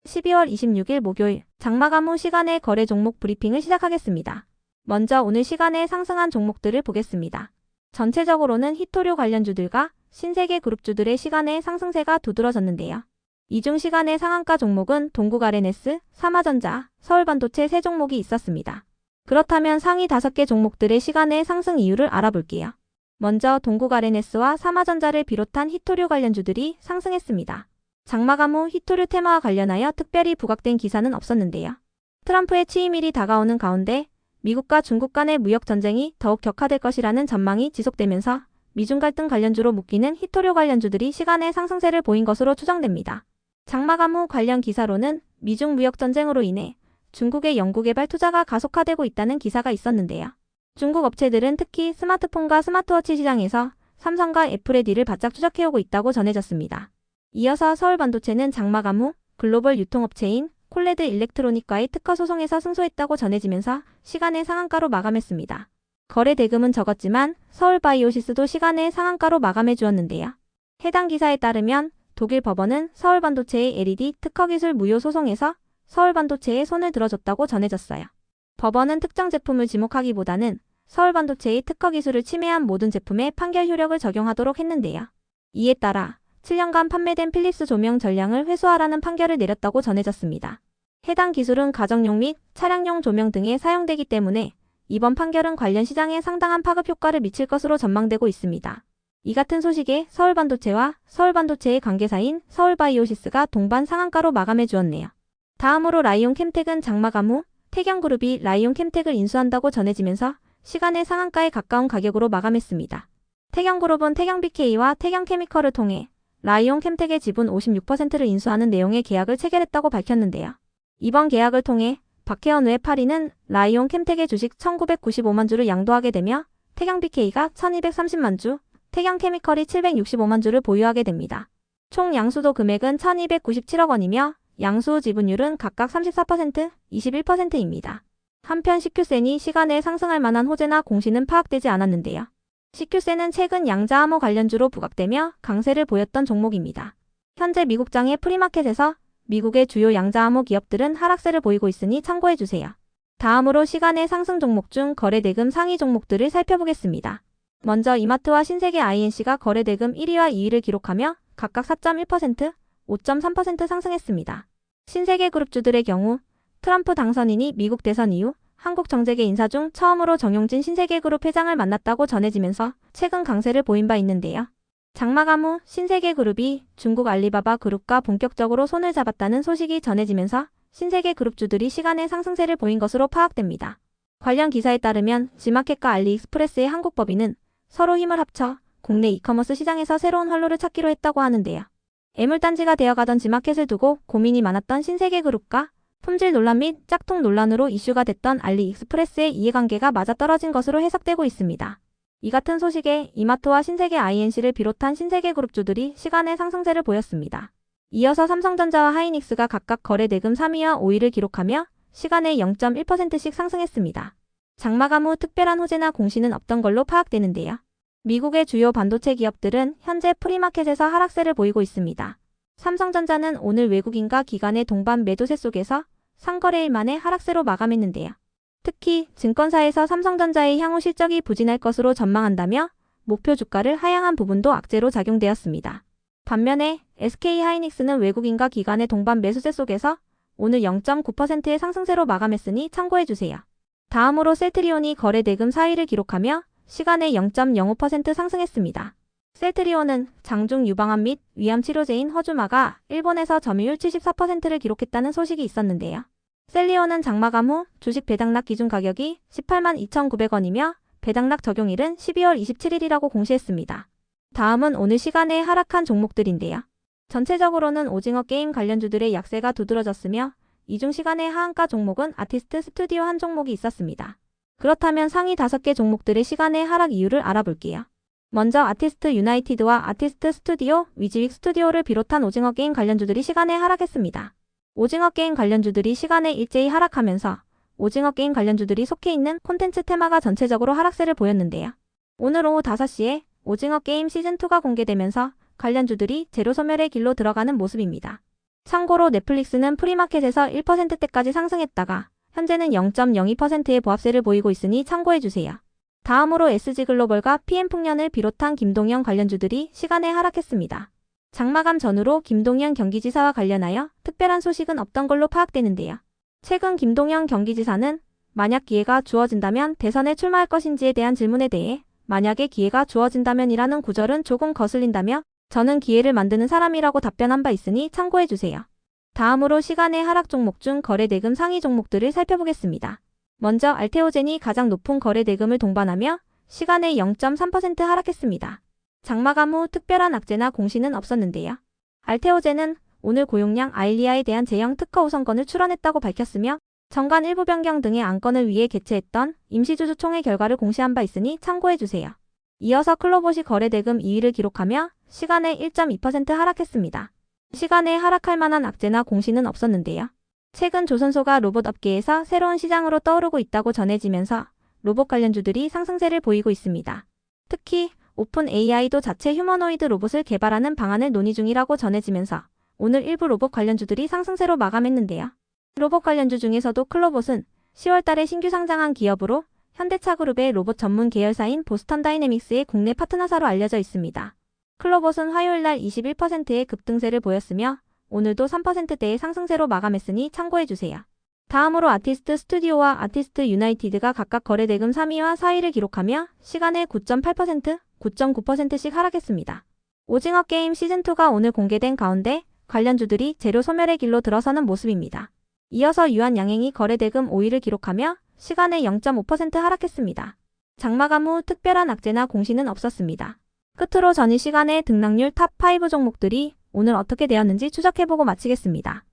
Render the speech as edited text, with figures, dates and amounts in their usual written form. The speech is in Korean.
12월 26일 목요일 장마감 후 시간의 거래 종목 브리핑을 시작하겠습니다. 먼저 오늘 시간에 상승한 종목들을 보겠습니다. 전체적으로는 히토류 관련주들과 신세계 그룹주들의 시간의 상승세가 두드러졌는데요. 이 중 시간의 상한가 종목은 동국RNS, 삼화전자, 서울반도체 세 종목이 있었습니다. 그렇다면 상위 5개 종목들의 시간의 상승 이유를 알아볼게요. 먼저 동국RNS와 삼화전자를 비롯한 히토류 관련주들이 상승했습니다. 장마감 후 히토류 테마와 관련하여 특별히 부각된 기사는 없었는데요. 트럼프의 취임일이 다가오는 가운데 미국과 중국 간의 무역 전쟁이 더욱 격화될 것이라는 전망이 지속되면서 미중 갈등 관련주로 묶이는 히토류 관련주들이 시간의 상승세를 보인 것으로 추정됩니다. 장마감 후 관련 기사로는 미중 무역 전쟁으로 인해 중국의 연구개발 투자가 가속화되고 있다는 기사가 있었는데요. 중국 업체들은 특히 스마트폰과 스마트워치 시장에서 삼성과 애플의 딜을 바짝 추적해오고 있다고 전해졌습니다. 이어서 서울반도체는 장마감 후 글로벌 유통업체인 콜레드 일렉트로닉과의 특허 소송에서 승소했다고 전해지면서 시간의 상한가로 마감했습니다. 거래 대금은 적었지만 서울바이오시스도 시간의 상한가로 마감해 주었는데요. 해당 기사에 따르면 독일 법원은 서울반도체의 LED 특허 기술 무효 소송에서 서울반도체에 손을 들어줬다고 전해졌어요. 법원은 특정 제품을 지목하기보다는 서울반도체의 특허 기술을 침해한 모든 제품에 판결 효력을 적용하도록 했는데요. 이에 따라 7년간 판매된 필립스 조명 전량을 회수하라는 판결을 내렸다고 전해졌습니다. 해당 기술은 가정용 및 차량용 조명 등에 사용되기 때문에 이번 판결은 관련 시장에 상당한 파급 효과를 미칠 것으로 전망되고 있습니다. 이 같은 소식에 서울반도체와 서울반도체의 관계사인 서울바이오시스가 동반 상한가로 마감해 주었네요. 다음으로 라이온캠텍은 장마감 후 태경그룹이 라이온캠텍을 인수한다고 전해지면서 시간의 상한가에 가까운 가격으로 마감했습니다. 태경그룹은 태경BK와 태경케미컬을 통해 라이온캠텍의 지분 56%를 인수하는 내용의 계약을 체결했다고 밝혔는데요. 이번 계약을 통해 박혜원 외 파리는 라이온캠텍의 주식 1995만 주를 양도하게 되며 태경BK가 1230만 주, 태경케미컬이 765만 주를 보유하게 됩니다. 총 양수도 금액은 1297억 원이며 양수 지분율은 각각 34%, 21%입니다. 한편 CQ센이 시간에 상승할 만한 호재나 공시는 파악되지 않았는데요. CQ센은 최근 양자암호 관련주로 부각되며 강세를 보였던 종목입니다. 현재 미국장의 프리마켓에서 미국의 주요 양자암호 기업들은 하락세를 보이고 있으니 참고해주세요. 다음으로 시간의 상승 종목 중 거래대금 상위 종목들을 살펴보겠습니다. 먼저 이마트와 신세계 INC가 거래대금 1위와 2위를 기록하며 각각 4.1%, 5.3% 상승했습니다. 신세계 그룹주들의 경우 트럼프 당선인이 미국 대선 이후 한국 정재계 인사 중 처음으로 정용진 신세계그룹 회장을 만났다고 전해지면서 최근 강세를 보인 바 있는데요. 장마감 후 신세계그룹이 중국 알리바바 그룹과 본격적으로 손을 잡았다는 소식이 전해지면서 신세계그룹주들이 시간의 상승세를 보인 것으로 파악됩니다. 관련 기사에 따르면 지마켓과 알리익스프레스의 한국법인은 서로 힘을 합쳐 국내 이커머스 시장에서 새로운 활로를 찾기로 했다고 하는데요. 애물단지가 되어가던 지마켓을 두고 고민이 많았던 신세계그룹과 품질 논란 및 짝퉁 논란으로 이슈가 됐던 알리익스프레스의 이해관계가 맞아떨어진 것으로 해석되고 있습니다. 이 같은 소식에 이마트와 신세계 INC를 비롯한 신세계그룹주들이 시간의 상승세를 보였습니다. 이어서 삼성전자와 하이닉스가 각각 거래대금 3위와 5위를 기록하며 시간에 0.1%씩 상승했습니다. 장마감 후 특별한 호재나 공시는 없던 걸로 파악되는데요. 미국의 주요 반도체 기업들은 현재 프리마켓에서 하락세를 보이고 있습니다. 삼성전자는 오늘 외국인과 기관의 동반 매도세 속에서 상거래일 만에 하락세로 마감했는데요. 특히 증권사에서 삼성전자의 향후 실적이 부진할 것으로 전망한다며 목표 주가를 하향한 부분도 악재로 작용되었습니다. 반면에 SK하이닉스는 외국인과 기관의 동반 매수세 속에서 오늘 0.9%의 상승세로 마감했으니 참고해주세요. 다음으로 셀트리온이 거래대금 4위를 기록하며 시간에 0.05% 상승했습니다. 셀트리온은 장중 유방암 및 위암 치료제인 허주마가 일본에서 점유율 74%를 기록했다는 소식이 있었는데요. 셀리온은 장마감 후 주식 배당락 기준 가격이 18만 2,900원이며 배당락 적용일은 12월 27일이라고 공시했습니다. 다음은 오늘 시간에 하락한 종목들인데요. 전체적으로는 오징어 게임 관련주들의 약세가 두드러졌으며 이 중 시간의 하한가 종목은 아티스트 스튜디오 한 종목이 있었습니다. 그렇다면 상위 5개 종목들의 시간의 하락 이유를 알아볼게요. 먼저 아티스트 유나이티드와 아티스트 스튜디오, 위즈윅 스튜디오를 비롯한 오징어 게임 관련주들이 시간에 하락했습니다. 오징어 게임 관련주들이 시간에 일제히 하락하면서 오징어 게임 관련주들이 속해 있는 콘텐츠 테마가 전체적으로 하락세를 보였는데요. 오늘 오후 5시에 오징어 게임 시즌2가 공개되면서 관련주들이 재료 소멸의 길로 들어가는 모습입니다. 참고로 넷플릭스는 프리마켓에서 1%대까지 상승했다가 현재는 0.02%의 보합세를 보이고 있으니 참고해주세요. 다음으로 SG글로벌과 PM풍년을 비롯한 김동연 관련주들이 시간에 하락했습니다. 장마감 전후로 김동연 경기지사와 관련하여 특별한 소식은 없던 걸로 파악되는데요. 최근 김동연 경기지사는 만약 기회가 주어진다면 대선에 출마할 것인지에 대한 질문에 대해 만약에 기회가 주어진다면이라는 구절은 조금 거슬린다며 저는 기회를 만드는 사람이라고 답변한 바 있으니 참고해주세요. 다음으로 시간의 하락 종목 중 거래대금 상위 종목들을 살펴보겠습니다. 먼저 알테오젠이 가장 높은 거래대금을 동반하며 시간에 0.3% 하락했습니다. 장마감 후 특별한 악재나 공시는 없었는데요. 알테오젠은 오늘 고용량 아일리아에 대한 제형 특허 우선권을 출원했다고 밝혔으며 정관 일부 변경 등의 안건을 위해 개최했던 임시주주총회 결과를 공시한 바 있으니 참고해주세요. 이어서 클로봇이 거래대금 2위를 기록하며 시간에 1.2% 하락했습니다. 시간에 하락할 만한 악재나 공시는 없었는데요. 최근 조선소가 로봇 업계에서 새로운 시장으로 떠오르고 있다고 전해지면서 로봇 관련주들이 상승세를 보이고 있습니다. 특히 오픈 AI도 자체 휴머노이드 로봇을 개발하는 방안을 논의 중이라고 전해지면서 오늘 일부 로봇 관련주들이 상승세로 마감했는데요. 로봇 관련주 중에서도 클로봇은 10월 달에 신규 상장한 기업으로 현대차그룹의 로봇 전문 계열사인 보스턴 다이내믹스의 국내 파트너사로 알려져 있습니다. 클로봇은 화요일 날 21%의 급등세를 보였으며 오늘도 3%대의 상승세로 마감했으니 참고해주세요. 다음으로 아티스트 스튜디오와 아티스트 유나이티드가 각각 거래대금 3위와 4위를 기록하며 시간에 9.8%, 9.9%씩 하락했습니다. 오징어 게임 시즌2가 오늘 공개된 가운데 관련주들이 재료 소멸의 길로 들어서는 모습입니다. 이어서 유한양행이 거래대금 5위를 기록하며 시간에 0.5% 하락했습니다. 장마감 후 특별한 악재나 공시는 없었습니다. 끝으로 전일 시간의 등락률 탑5 종목들이 오늘 어떻게 되었는지 추적해보고 마치겠습니다.